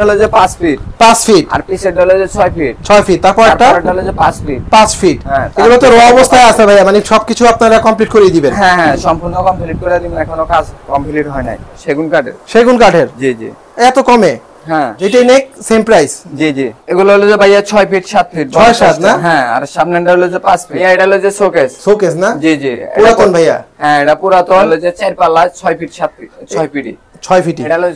হলো যে 5 fit 5 fit আর পিছের হলো যে 6 ফিট 6 ফিট তারপর একটা হলো যে 5 ফিট 5 ফিট এগুলো তো র অবস্থায় আছে ভাইয়া, মানে সবকিছু আপনারা কমপ্লিট করে দিবেন? হ্যাঁ হ্যাঁ সম্পূর্ণ কমপ্লিট করে দিবেন, এখনো কাজ কমপ্লিট হয় নাই। সেগুন কাঠের জি জি এত কমে? হ্যাঁ যেটাই নেক সেম প্রাইস। জি জি এগুলো হলো যে ভাইয়া 6 ফিট 7 ফিট 6-7 না? হ্যাঁ আর সামনেটা হলো যে 5 ফিট। এটা হলো যে শোকেস না? জি জি পুরাতন ভাইয়া? হ্যাঁ এটা পুরাতন, হলো যে 4 পাল্লা 6 ফিট 7 ফিট 6 ফিট 6 ফিট। এটা হলো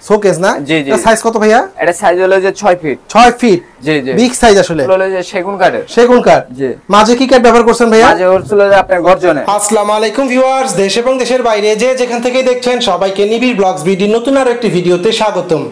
শোকেস না? জি জি। এটা সাইজ কত ভাইয়া? এটা সাইজ হলো যে 6 ফিট 6 ফিট জি জি বিগ সাইজ আসলে। হলো যে সেগুন কাঠ জি। মাঝে কি কাঠ ব্যবহার করছেন ভাইয়া? মাঝে হলো যে আপনার গর্জনে। আসসালামু আলাইকুম ভিউয়ার্স, দেশ এবং দেশের বাইরে যে যেখান থেকে দেখছেন সবাইকে নিবিড় ব্লগস ভিডিও নতুন আরো একটি ভিডিওতে স্বাগতম।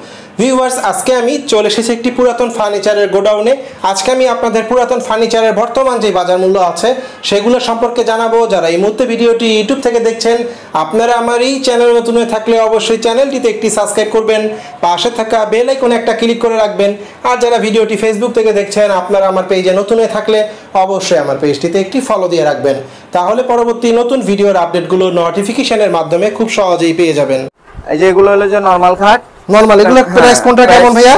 ভিউয়ার্স আজকে আমি চলে এসেছি একটি পুরাতন ফার্নিচারের গোডাউনে। আজকে আমি আপনাদের পুরাতন ফার্নিচারের বর্তমান যে বাজার মূল্য আছে সেগুলো সম্পর্কে জানাবো। যারা এই মুহূর্তে ভিডিওটি ইউটিউব থেকে দেখছেন আপনারা আমার এই চ্যানেল নতুন হয়ে থাকলে অবশ্যই চ্যানেলটিতে একটি সাবস্ক্রাইব করবেন, পাশে থাকা বেল আইকনে একটা ক্লিক করে রাখবেন। আর যারা ভিডিওটি ফেসবুক থেকে দেখছেন আপনারা আমার পেজে নতুন হয়ে থাকলে অবশ্যই আমার পেজটিতে একটি ফলো দিয়ে রাখবেন, তাহলে পরবর্তী নতুন ভিডিওর আপডেটগুলো নোটিফিকেশনের মাধ্যমে খুব সহজেই পেয়ে যাবেন। এই যে এগুলো হলো যে নরমাল খাট, এগুলো প্রাইস কোনটা কেমন ভাইয়া?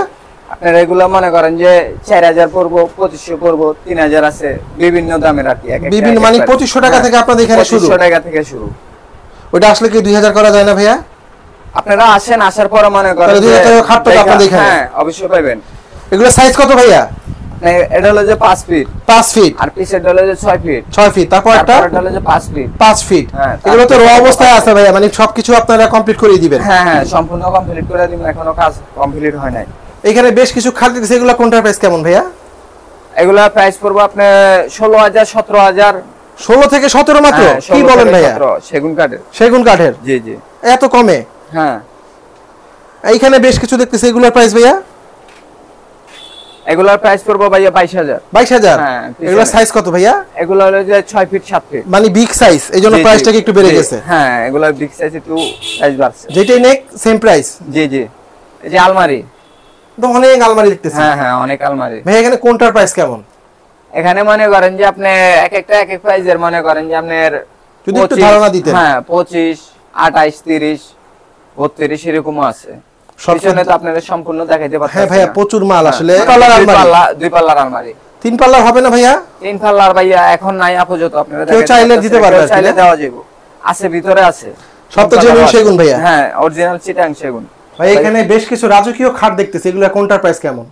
আপনারা এগুলো মনে করেন যে 4000 পড়বো, 2500 পড়বো, 3000 আছে, বিভিন্ন দামের আর কি। বিভিন্ন মানে 2500 টাকা থেকে আপনাদের এখানে শুরু? 2500 টাকা থেকে শুরু। ওটা আসলে কি 2000 করা যায় না ভাইয়া? আপনারা আসেন, আসার পর মনে করেন 2000 টাকা খাট পাবেন আপনাদের এখানে? হ্যাঁ অবশ্যই পাবেন। এগুলো সাইজ কত ভাইয়া? এটা হলো যে 5 ফিট আর পিছের হলো যে 6 ফিট তারপর একটা হলো যে 5 ফিট এগুলো তো র অবস্থায় আছে ভাইয়া, মানে সবকিছু আপনারা কমপ্লিট করে দিবেন? হ্যাঁ হ্যাঁ সম্পূর্ণ কমপ্লিট করে দিবেন, এখনো কাজ কমপ্লিট হয় নাই। এখানে বেশ কিছু খাট দিতেছে, এগুলো কোনটার প্রাইস কেমন ভাইয়া? এগুলা প্রাইস পড়বে আপনার 16000 17000। 16 থেকে 17 মাত্র? কি বলেন ভাইয়া? সেগুন কাঠের জি জি এত কমে? হ্যাঁ এইখানে বেশ কিছু দেখতেছি, এগুলোর প্রাইস ভাইয়া? এগুলার প্রাইস পড়বে ভাইয়া 22000। হ্যাঁ এগুলোর সাইজ কত ভাইয়া? এগুলা হলো যে 6 ফিট 7 ফিট, মানে বিগ সাইজ, এইজন্য প্রাইসটা একটু বেড়ে গেছে। হ্যাঁ এগুলা বিগ সাইজ, একটু প্রাইস বাড়ছে। যেটাই নেক সেম প্রাইস? জি জি এই যে আলমারি, তো অনেক আলমারি দেখতেছি। হ্যাঁ হ্যাঁ অনেক আলমারি। ভাই এখানে কোনটার প্রাইস কেমন? এখানে মনে করেন যে আপনি এক একটা এক এক প্রাইজের, মনে করেন যে আপনার যদি একটু ধারণা দিতেন। হ্যাঁ 25 28 30 32 এরকমও আছে। পিছনে তো আপনাদের সম্পূর্ণ দেখাইতে পারতেন। হ্যাঁ ভাইয়া প্রচুর মাল আসলে। দুই পাল্লার আলমারি। 3 পাল্লার হবে না ভাইয়া? 3 পাল্লার ভাইয়া এখন নাই আপাতত, আপনারা কেউ চাইলে দিতে পারবে? চাইলে দেওয়া যাবে, আছে ভিতরে আছে। সব তো জেনুইন সেগুন ভাইয়া? হ্যাঁ অরিজিনাল চিটাং সেগুন। ভাই এখানে বেশ কিছু রাজকীয় খাট দেখতেছি, এগুলা কোনটার প্রাইস কেমন?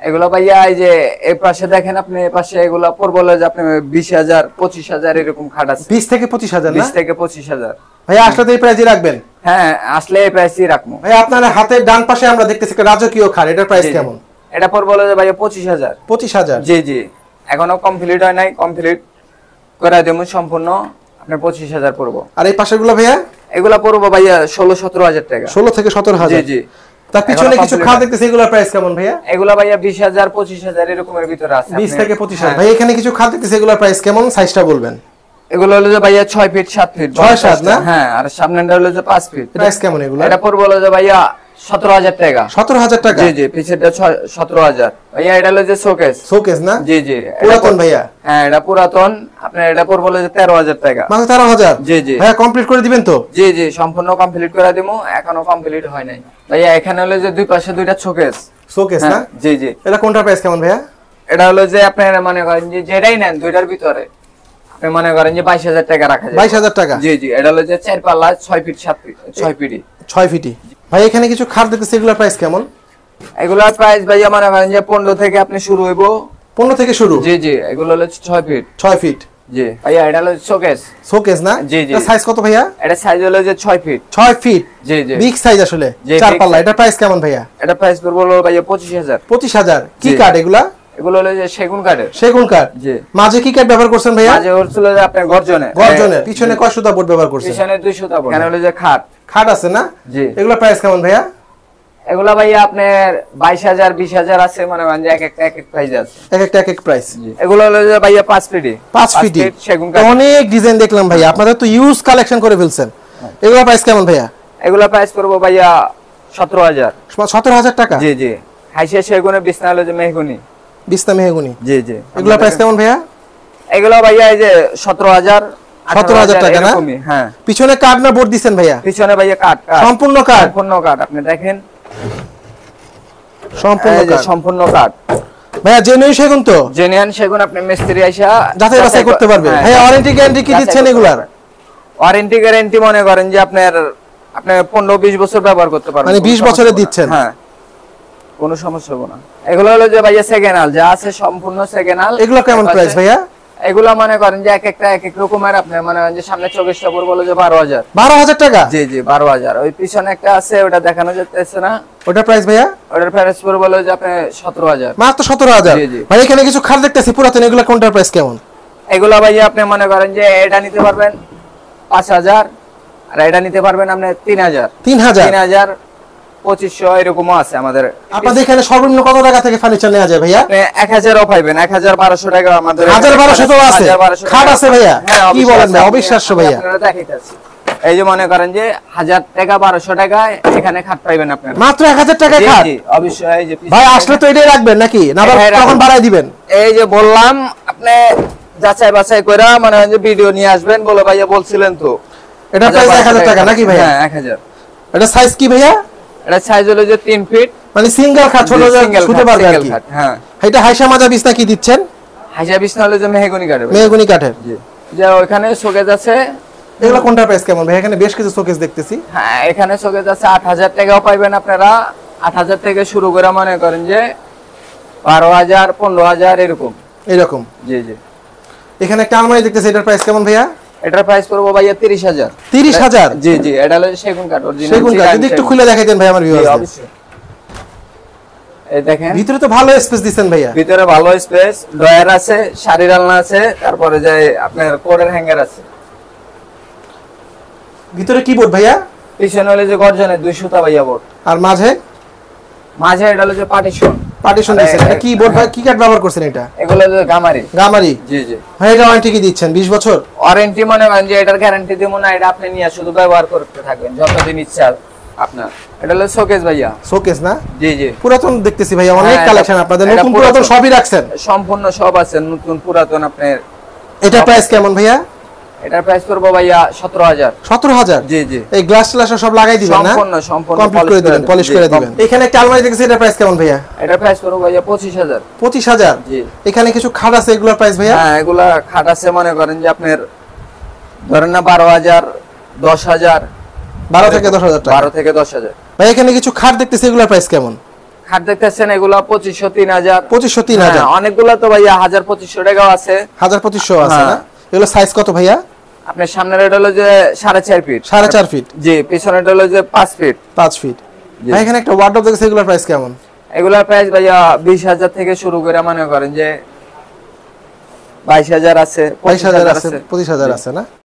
এগুলো ভাইয়া এই যে এই পাশে দেখেন আপনি, এই পাশে এগুলা পড়বে যে আপনি 20000 25000 এরকম খাট আছে। 20 থেকে 25000 না? 20 থেকে 25000। ভাইয়া আসলে তো এই প্রাইসই রাখবেন? হ্যাঁ আসলে এই প্রাইসই রাখবো। ভাই আপনার হাতের ডান পাশে আমরা দেখতেছি একটা রাজকীয় খাট, এটার প্রাইস কেমন? এটা পড়বে যে ভাইয়া 25000। 25000? জি জি এখনো কমপ্লিট হয় নাই, কমপ্লিট করে দেবো সম্পূর্ণ, আপনার 25000 পড়বে। আর এই পাশেরগুলো ভাইয়া? এগুলা পড়বে ভাইয়া 16-17000 টাকা। 16 থেকে 17000? জি জি। তার পিছনে কিছু খাট দেখতেছি, এগুলোর প্রাইস কেমন ভাইয়া? এগুলা ভাইয়া 20000 25000 এরকমের ভিতরে আছে। 20 থেকে 25000। ভাই এখানে কিছু খাট দেখতেছি, এগুলোর প্রাইস কেমন, সাইজটা বলবেন? এগুলো হলো যে ভাইয়া 6 ফিট 7 ফিট 6-7 না? হ্যাঁ আর সামনেটা হলো যে 5 ফিট। প্রাইস কেমন এগুলো? এটা পড়বে হলো যে ভাইয়া 17000 টাকা। 17000 টাকা? জি জি পিছেরটা 17000 ভাইয়া। এটা হলো যে শোকেস না? জি জি পুরাতন ভাইয়া? হ্যাঁ এটা পুরাতন, আপনার এটা পড়বে হলো যে 13000 টাকা। মাত্র 13000? জি জি ভাইয়া কমপ্লিট করে দিবেন তো? জি জি সম্পূর্ণ কমপ্লিট করে দেবো, এখনো কমপ্লিট হয় নাই ভাইয়া। এখানে হলো যে দুই পাশে দুইটা শোকেস না? জি জি। এটা কোনটার প্রাইস কেমন ভাইয়া? এটা হলো যে আপনার মনে করেন যে যেটাই নেন দুইটার ভিতরে আপনি মনে করেন যে 22000 টাকা রাখা যায়। 22000 টাকা? জি জি এটা হলো যে 4 পাল্লা 6 ফিট 7 ফিট 6 ফিটই। ভাই এখানে কিছু খাট দেখতেছি, এগুলোর প্রাইস কেমন? এগুলোর প্রাইস ভাইয়া মনে করেন যে 15 থেকে আপনি শুরু হইব। 15 থেকে শুরু? জি জি এগুলো হলো 6 ফিট। জি ভাইয়া এটা হলো শোকেস না? জি জি। এটা সাইজ কত ভাইয়া? এটা সাইজ হলো যে 6 ফিট। জি জি বিগ সাইজ আসলে। 4 পাল্লা। এটা প্রাইস কেমন ভাইয়া? এটা প্রাইস পড়বে হলো ভাইয়া 25000। 25000? কি কাঠ এগুলা? এগুলো হলো যে সেগুন কাঠ। জি। মাঝে কি কাঠ ব্যবহার করছেন ভাইয়া? মাঝে হলো যে আপনার গর্জনে। পিছনে কয় সুতা বোর্ড ব্যবহার করছেন? পিছনে 2 সুতা বোর্ড। এখানে হলো যে খাট আছে না? জি। এগুলা প্রাইস কেমন ভাইয়া? এগুলা ভাইয়া আপনার 22000 20000 আছে, মানে যে এক একটা এক এক প্রাইস আছে, এক একটা এক এক প্রাইস। এগুলো হলো যে ভাইয়া 5 ফিট সেগুন কাঠ। অনেক ডিজাইন দেখলাম ভাইয়া, আপনারা তো ইউজ কালেকশন করে ফেলছেন। এগুলা প্রাইস কেমন ভাইয়া? এগুলা প্রাইস করব ভাইয়া 17000। 17000 টাকা? জি জি। হাইসে সেগুনে বিছনা হলো যে মেহগনি। বিছনা মেহগনি? জি জি। এগুলা প্রাইস কেমন ভাইয়া? এগুলা ভাইয়া এই যে 17000 17000 টাকা না? হ্যাঁ। পিছনে কাঠ না বোর্ড দিবেন ভাইয়া? পিছনে ভাইয়া কাঠ। সম্পূর্ণ কাঠ? সম্পূর্ণ কাঠ। আপনি দেখেন সম্পূর্ণ কাঠ ভাইয়া জেনুইন সেগুন তো? জেনুইন সেগুন, আপনি মিস্ত্রি আইসা যাচাই বাছাই করতে পারবেন। ভাইয়া ওয়ারেন্টি গ্যারান্টি কি দিচ্ছেন এগুলার? ওয়ারেন্টি গ্যারান্টি মনে করেন যে আপনার 15-20 বছর ব্যবহার করতে পারবেন, মানে 20 বছরে দিচ্ছেন? হ্যাঁ, কোনো সমস্যা হবে না। এগুলো হলো যে ভাইয়া সেকেন্ড হাল যা আছে সম্পূর্ণ সেকেন্ড হাল। এগুলো কেমন প্রাইস ভাইয়া? এগুলো মনে করেন যে এক একটা এক এক রকমের, আপনার মনে করেন যে সামনে চোখের উপর বলে যে 12,000। 12,000 টাকা? জি জি 12,000। ওই পিছনে একটা আছে ওটা দেখানো যাচ্ছে না, ওটার প্রাইস ভাইয়া? ওটার প্রাইস পড়বে বলে যে আপনি 17,000। মাত্র 17,000? জি জি। ভাই এখানে কিছু খাট দেখতেছি পুরাতন, এগুলো কোনটার প্রাইস কেমন? এগুলো ভাইয়া আপনি মনে করেন যে এটা নিতে পারবেন 5,000, আর এটা নিতে পারবেন আপনি 3,000। 3,000 2500 এরকমও আছে আমাদের। আপনাদের এখানে সর্বনিম্ন কত টাকা থেকে ফার্নিচার নেওয়া যায় ভাইয়া? 1000ও পাইবেন, 1200 টাকা আমাদের। 1200 তো আছে? খাট আছে ভাইয়া? কি বলেন ভাই, অবিশ্বাস্য ভাইয়া। আপনারা দেখাইতাছি, এই যে মনে করেন যে 1000 টাকা 1200 টাকা এখানে খাট পাইবেন আপনারা। মাত্র 1000 টাকা খাট? জি অবশ্যই। এই যে ভাই আসলে তো এটাই রাখবেন নাকি না তখন বাড়াই দিবেন? এই যে বললাম আপনি যাচাই বাছাই কইরা মনে হয় যে ভিডিও নিয়ে আসবেন বলে ভাইয়া বলছিলেন তো। এটা প্রাইস 1000 টাকা নাকি ভাইয়া? হ্যাঁ 1000। এটা সাইজ কি ভাইয়া? এটা সাইজ হলো যে 3 ফিট, মানে সিঙ্গেল খাট, ছোট শুতে পারবে আর কি। হ্যাঁ। এটা হাইসা মাজা বিছনা কি দিচ্ছেন? হাইসা বিছনা হলো যে মেহগনি কাঠের। মেহগনি কাঠের? জি। যে ওখানে শোকেজ আছে। এগুলো কোনটা প্রাইস কেমন ভাই? এখানে বেশ কিছু শোকেজ দেখতেছি। হ্যাঁ এখানে শোকেজ আছে 8000 টাকাও পাইবেন আপনারা। 8000 থেকে শুরু করে মনে করেন যে 12,000 15,000 এরকম। এরকম? জি জি। এখানে একটা আলমারি দেখতেছি, এটার প্রাইস কেমন ভাইয়া? এটার প্রাইস পড়বে ভাইয়া 30,000। 30,000? জি জি। এটা হলো সেগুন কাঠ, অরিজিনাল সেগুন কাঠ। যদি একটু খুলে দেখাই দেন ভাই আমার ভিউয়ারদের। অবশ্যই। এই দেখেন ভিতরে তো ভালো স্পেস দিবেন ভাইয়া। ভিতরে ভালো স্পেস, ড্রয়ার আছে, শাড়ির আলনা আছে, তারপরে যে আপনার কোডের হ্যাঙ্গার আছে। ভিতরে কিবোর্ড ভাইয়া? পিছনে হলো যে গর্জনের 2 সুতা ভাইয়া বোর্ড। আর মাঝে? মাঝে এটা হলো যে পার্টিশন। পার্টিশন দিয়েছেন। এটা কি বোর্ড ভাই, কি কাঠ ব্যবহার করছেন এটা? এগুলো হলো গামারি। গামারি? জি জি। ভাই এটা ওয়ারেন্টি কি দিচ্ছেন? 20 বছর ওয়ারেন্টি মনে করেন যে এটার গ্যারান্টি দেব না, এটা আপনি নিয়ে শুধু ব্যবহার করতে থাকবেন যতদিন ইচ্ছা আপনার। এটা হলো শোকেস ভাইয়া। শোকেস না? জি জি। পুরাতন দেখতেছি ভাইয়া, অনেক কালেকশন আপনাদের, নতুন পুরাতন সবই রাখছেন? সম্পূর্ণ সব আছে, নতুন পুরাতন আপনার। এটা প্রাইস কেমন ভাইয়া? এটার প্রাইস পড়বে ভাইয়া 17,000। 17,000? জি জি। এই গ্লাস গ্লাস সব লাগাই দিবেন না? সম্পূর্ণ কমপ্লিট করে দিবেন, পলিশ করে দিবেন। এখানে একটা আলমারি দেখতেছি, এটার প্রাইস কেমন ভাইয়া? এটার প্রাইস পড়বে ভাইয়া 25,000। 25,000? জি। এখানে কিছু খাট আছে, এগুলোর প্রাইস ভাইয়া? হ্যাঁ এগুলা খাট আছে মনে করেন যে আপনার ধরেন না 12,000 10,000। 12 থেকে 10,000 টাকা? 12 থেকে 10,000। ভাই এখানে কিছু খাট দেখতেছি, এগুলোর প্রাইস কেমন? খাট দেখতেছেন এগুলা 2500 3000। 2500 3000? অনেকগুলা তো ভাইয়া 1200 টাকাও আছে। 1200 আছে না? এগুলো সাইজ কত ভাইয়া? আপনার সামনের এটা হলো যে 4.5 ফিট। 4.5 ফিট? জি। পিছনের এটা হলো যে 5 ফিট। 5 ফিট। ভাই এখানে একটা ওয়ার্ডরোব দেখতেছি, এগুলোর প্রাইস কেমন? এগুলার প্রাইস ভাইয়া 20,000 থেকে শুরু করে মনে করেন যে 22,000 আছে, 22,000 আছে, 25,000 আছে না?